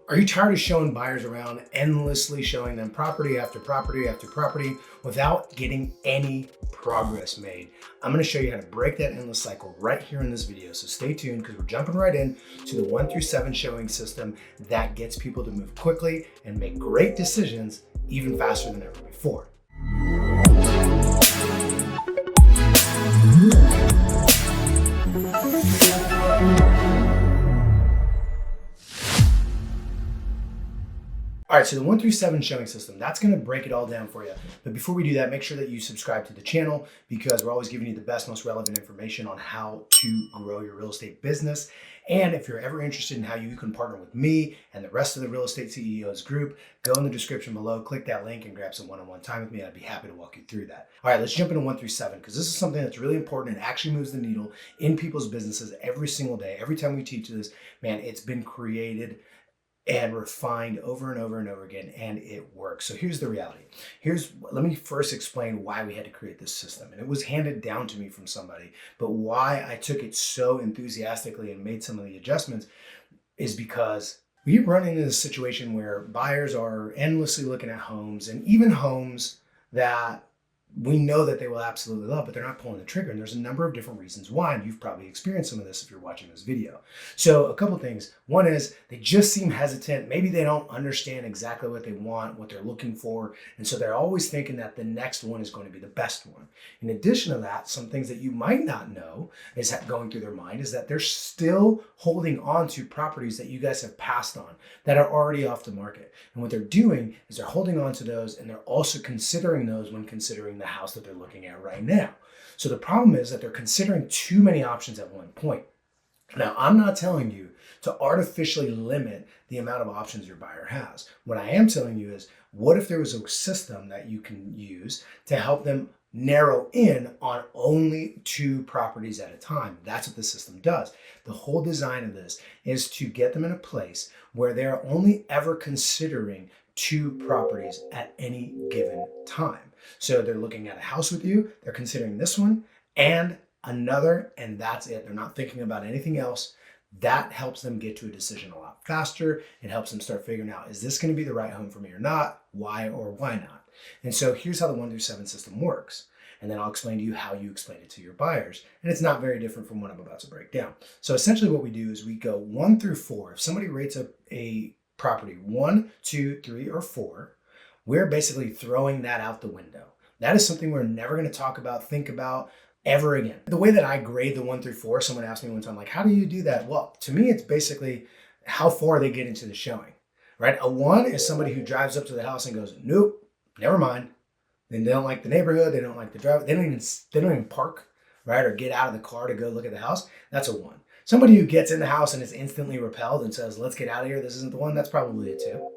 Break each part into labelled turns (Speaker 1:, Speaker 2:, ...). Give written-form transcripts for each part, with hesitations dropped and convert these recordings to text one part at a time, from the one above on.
Speaker 1: Are you tired of showing buyers around, endlessly showing them property after property after property without getting any progress made? I'm going to show you how to break that endless cycle right here in this video. So stay tuned because we're jumping right in to the 1 through 7 showing system that gets people to move quickly and make great decisions even faster than ever before. All right, so the 1 through 7 showing system, that's gonna break it all down for you. But before we do that, make sure that you subscribe to the channel because we're always giving you the best, most relevant information on how to grow your real estate business. And if you're ever interested in how you can partner with me and the rest of the Real Estate CEOs group, go in the description below, click that link and grab some one-on-one time with me. I'd be happy to walk you through that. All right, let's jump into 1 through 7 because this is something that's really important and actually moves the needle in people's businesses every single day. Every time we teach this, man, it's been created and refined over and over and over again, and it works. So here's the reality. Let me first explain why we had to create this system. And it was handed down to me from somebody, but why I took it so enthusiastically and made some of the adjustments is because we run into this situation where buyers are endlessly looking at homes, and even homes that we know that they will absolutely love, but they're not pulling the trigger. And there's a number of different reasons why, and you've probably experienced some of this if you're watching this video. So a couple things. One is they just seem hesitant. Maybe they don't understand exactly what they want, what they're looking for. And so they're always thinking that the next one is going to be the best one. In addition to that, some things that you might not know is going through their mind is that they're still holding on to properties that you guys have passed on that are already off the market. And what they're doing is they're holding on to those, and they're also considering those when considering the house that they're looking at right now. So the problem is that they're considering too many options at one point. Now, I'm not telling you to artificially limit the amount of options your buyer has. What I am telling you is, what if there was a system that you can use to help them narrow in on only 2 properties at a time? That's what the system does. The whole design of this is to get them in a place where they're only ever considering 2 properties at any given time. So they're looking at a house with you, they're considering this one and another, and that's it. They're not thinking about anything else. That helps them get to a decision a lot faster. It helps them start figuring out, is this going to be the right home for me or not? Why or why not? And so here's how the 1 through 7 system works. And then I'll explain to you how you explain it to your buyers. And it's not very different from what I'm about to break down. So essentially what we do is we go 1 through 4. If somebody rates a property 1, 2, 3, or 4, we're basically throwing that out the window. That is something we're never going to talk about, think about ever again. The way that I grade the 1 through 4, someone asked me one time, like, how do you do that? Well, to me, it's basically how far they get into the showing, right? A 1 is somebody who drives up to the house and goes, nope, never mind. Then they don't like the neighborhood. They don't like the drive. They don't even park, right? Or get out of the car to go look at the house. That's a 1. Somebody who gets in the house and is instantly repelled and says, let's get out of here, this isn't the one, that's probably a 2.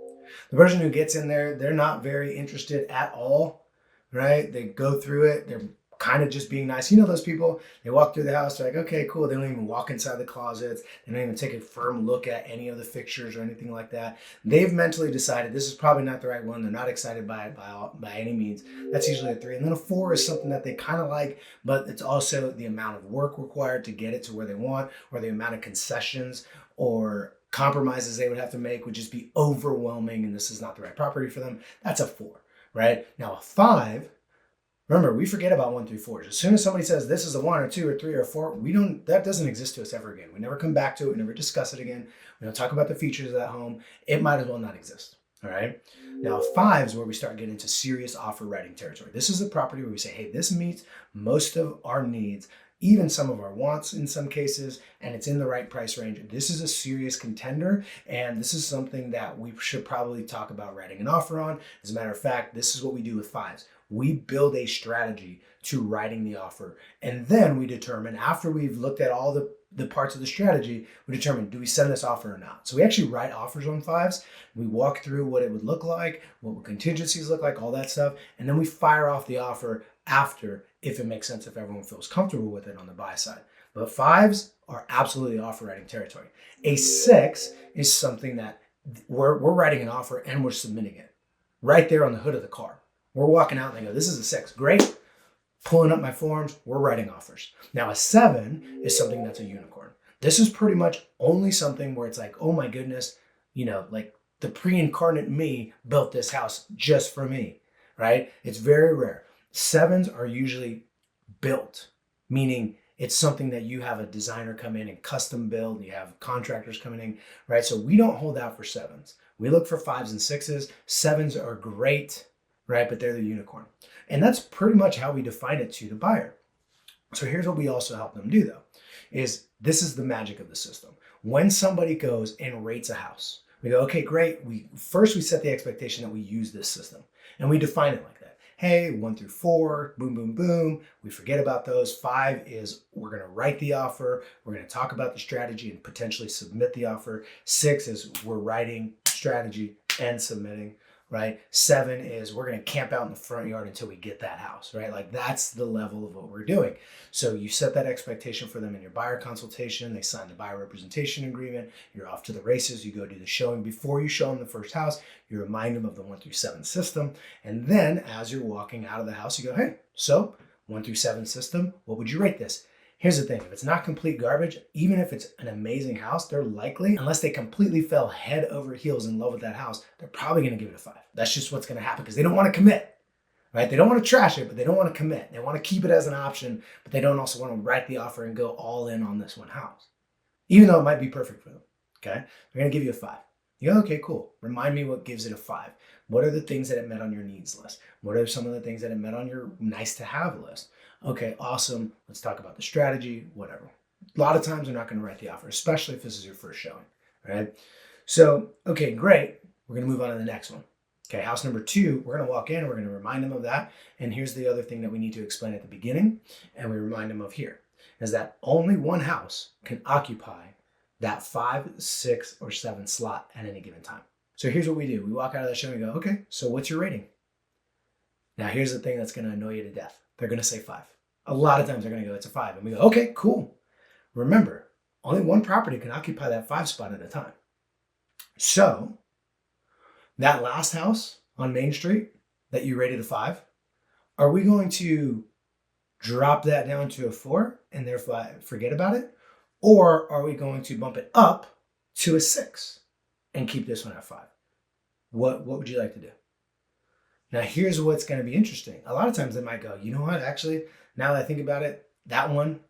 Speaker 1: The person who gets in there, they're not very interested at all, right? They go through it. They're kind of just being nice. You know those people, they walk through the house, they're like, okay, cool. They don't even walk inside the closets. They don't even take a firm look at any of the fixtures or anything like that. They've mentally decided this is probably not the right one. They're not excited by it by any means. That's usually a 3. And then a 4 is something that they kind of like, but it's also the amount of work required to get it to where they want, or the amount of concessions or compromises they would have to make would just be overwhelming, and this is not the right property for them. That's a 4, right? Now a 5, remember, we forget about 1 through 4. As soon as somebody says this is a 1 or 2 or 3 or 4, that doesn't exist to us ever again. We never come back to it. We never discuss it again. We don't talk about the features of that home. It might as well not exist. All right. Now 5 is where we start getting into serious offer writing territory. This is a property where we say, hey, this meets most of our needs, even some of our wants in some cases, and it's in the right price range. This is a serious contender, and this is something that we should probably talk about writing an offer on. As a matter of fact, this is what we do with 5s. We build a strategy to writing the offer, and then we determine, after we've looked at all the parts of the strategy, we determine, do we send this offer or not? So we actually write offers on 5s. We walk through what it would look like, what would contingencies look like, all that stuff, and then we fire off the offer after, if it makes sense, if everyone feels comfortable with it on the buy side. But 5s are absolutely offer writing territory. A 6 is something that we're writing an offer and we're submitting it right there on the hood of the car. We're walking out and they go, this is a 6, great. Pulling up my forms, we're writing offers. Now a 7 is something that's a unicorn. This is pretty much only something where it's like, oh my goodness, like the pre-incarnate me built this house just for me, right? It's very rare. Sevens are usually built, meaning it's something that you have a designer come in and custom build. You have contractors coming in, right? So we don't hold out for sevens. We look for fives and sixes. Sevens are great, right? But they're the unicorn. And that's pretty much how we define it to the buyer. So here's what we also help them do though, is this is the magic of the system. When somebody goes and rates a house, we go, okay, great. We set the expectation that we use this system and we define it like that. Hey, 1 through 4, boom, boom, boom. We forget about those. 5 is we're going to write the offer. We're going to talk about the strategy and potentially submit the offer. 6 is we're writing strategy and submitting, right? 7 is we're going to camp out in the front yard until we get that house, right? Like that's the level of what we're doing. So you set that expectation for them in your buyer consultation. They sign the buyer representation agreement. You're off to the races. You go do the showing. Before you show them the first house, you remind them of the 1 through 7 system. And then as you're walking out of the house, you go, hey, so 1 through 7 system, what would you rate this? Here's the thing, if it's not complete garbage, even if it's an amazing house, they're likely, unless they completely fell head over heels in love with that house, they're probably gonna give it a 5. That's just what's gonna happen because they don't wanna commit, right? They don't wanna trash it, but they don't wanna commit. They wanna keep it as an option, but they don't also wanna write the offer and go all in on this one house, even though it might be perfect for them, okay? They're gonna give you a 5. You go, okay, cool. Remind me what gives it a 5. What are the things that it met on your needs list? What are some of the things that it met on your nice to have list? Okay, awesome. Let's talk about the strategy, whatever. A lot of times they're not going to write the offer, especially if this is your first showing, right? So, okay, great. We're going to move on to the next one. Okay, house number 2, we're going to walk in and we're going to remind them of that. And here's the other thing that we need to explain at the beginning and we remind them of here is that only one house can occupy that 5, 6, or 7 slot at any given time. So here's what we do. We walk out of that show and go, okay, so what's your rating? Now here's the thing that's going to annoy you to death. They're going to say 5. A lot of times they're going to go, it's a 5. And we go, okay, cool. Remember, only one property can occupy that 5 spot at a time. So that last house on Main Street that you rated a 5, are we going to drop that down to a 4 and therefore forget about it? Or are we going to bump it up to a 6 and keep this one at 5? What would you like to do? Now, here's what's going to be interesting. A lot of times they might go, you know what, actually, now that I think about it, that one,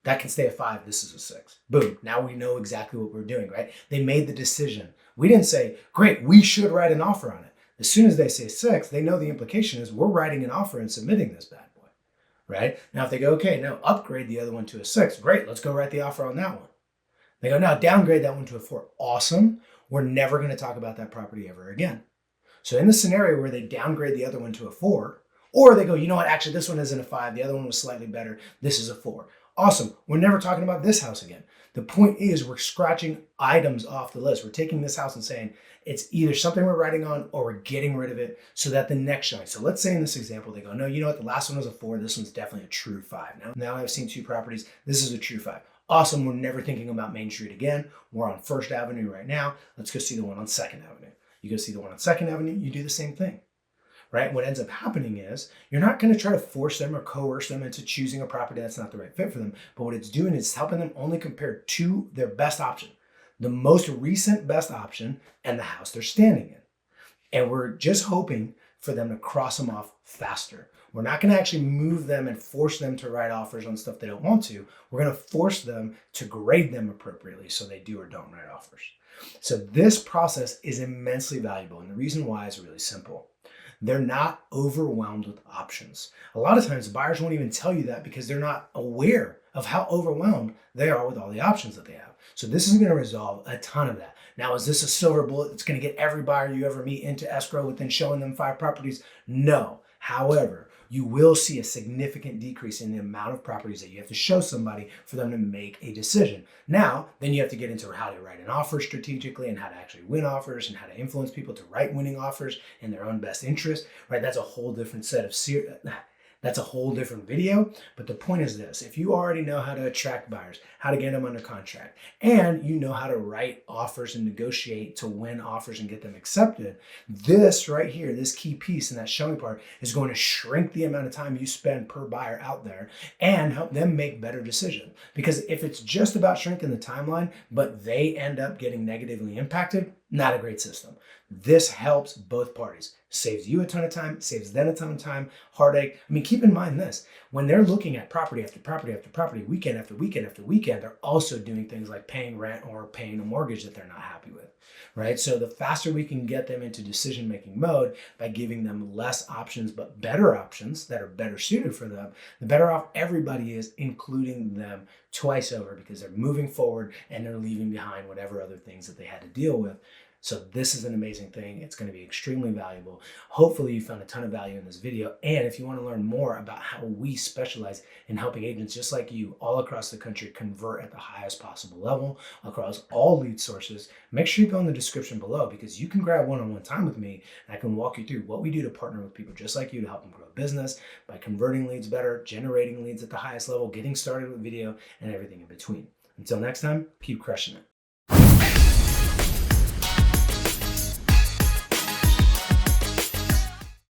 Speaker 1: that can stay at 5. This is a 6. Boom. Now we know exactly what we're doing, right? They made the decision. We didn't say, great, we should write an offer on it. As soon as they say 6, they know the implication is we're writing an offer and submitting this bad boy, right? Now, if they go, okay, now upgrade the other one to a 6. Great, let's go write the offer on that one. They go, now downgrade that one to a 4. Awesome. We're never going to talk about that property ever again. So in the scenario where they downgrade the other one to a 4, or they go, you know what, actually this one isn't a 5, the other one was slightly better, this is a 4. Awesome, we're never talking about this house again. The point is we're scratching items off the list. We're taking this house and saying it's either something we're writing on or we're getting rid of it so that the next showing. So let's say in this example, they go, no, you know what, the last one was a 4, this one's definitely a true 5. Now I've seen 2 properties, this is a true 5. Awesome, we're never thinking about Main Street again. We're on First Avenue right now. Let's go see the one on Second Avenue. You go see the one on Second Avenue, you do the same thing, right? What ends up happening is you're not going to try to force them or coerce them into choosing a property that's not the right fit for them. But what it's doing is helping them only compare to their best option, the most recent best option, and the house they're standing in. And we're just hoping for them to cross them off faster. We're not going to actually move them and force them to write offers on stuff they don't want to. We're going to force them to grade them appropriately so they do or don't write offers. So this process is immensely valuable. And the reason why is really simple. They're not overwhelmed with options. A lot of times buyers won't even tell you that because they're not aware of how overwhelmed they are with all the options that they have. So this is going to resolve a ton of that. Now, is this a silver bullet that's going to get every buyer you ever meet into escrow within showing them 5 properties? No. However, you will see a significant decrease in the amount of properties that you have to show somebody for them to make a decision. Now, then you have to get into how to write an offer strategically and how to actually win offers and how to influence people to write winning offers in their own best interest, right? That's a whole different set of that's a whole different video. But the point is this: if you already know how to attract buyers, how to get them under contract, and you know how to write offers and negotiate to win offers and get them accepted, this right here, this key piece in that showing part is going to shrink the amount of time you spend per buyer out there and help them make better decisions. Because if it's just about shrinking the timeline, but they end up getting negatively impacted, Not a great system. This helps both parties. Saves you a ton of time, saves them a ton of time, heartache. I mean, keep in mind this, when they're looking at property after property after property, weekend after weekend after weekend, they're also doing things like paying rent or paying a mortgage that they're not happy with, right? So the faster we can get them into decision-making mode by giving them less options, but better options that are better suited for them, the better off everybody is, including them twice over, because they're moving forward and they're leaving behind whatever other things that they had to deal with. So this is an amazing thing. It's going to be extremely valuable. Hopefully you found a ton of value in this video. And if you want to learn more about how we specialize in helping agents just like you all across the country convert at the highest possible level across all lead sources, make sure you go in the description below, because you can grab one-on-one time with me and I can walk you through what we do to partner with people just like you to help them grow a business by converting leads better, generating leads at the highest level, getting started with video, and everything in between. Until next time, keep crushing it.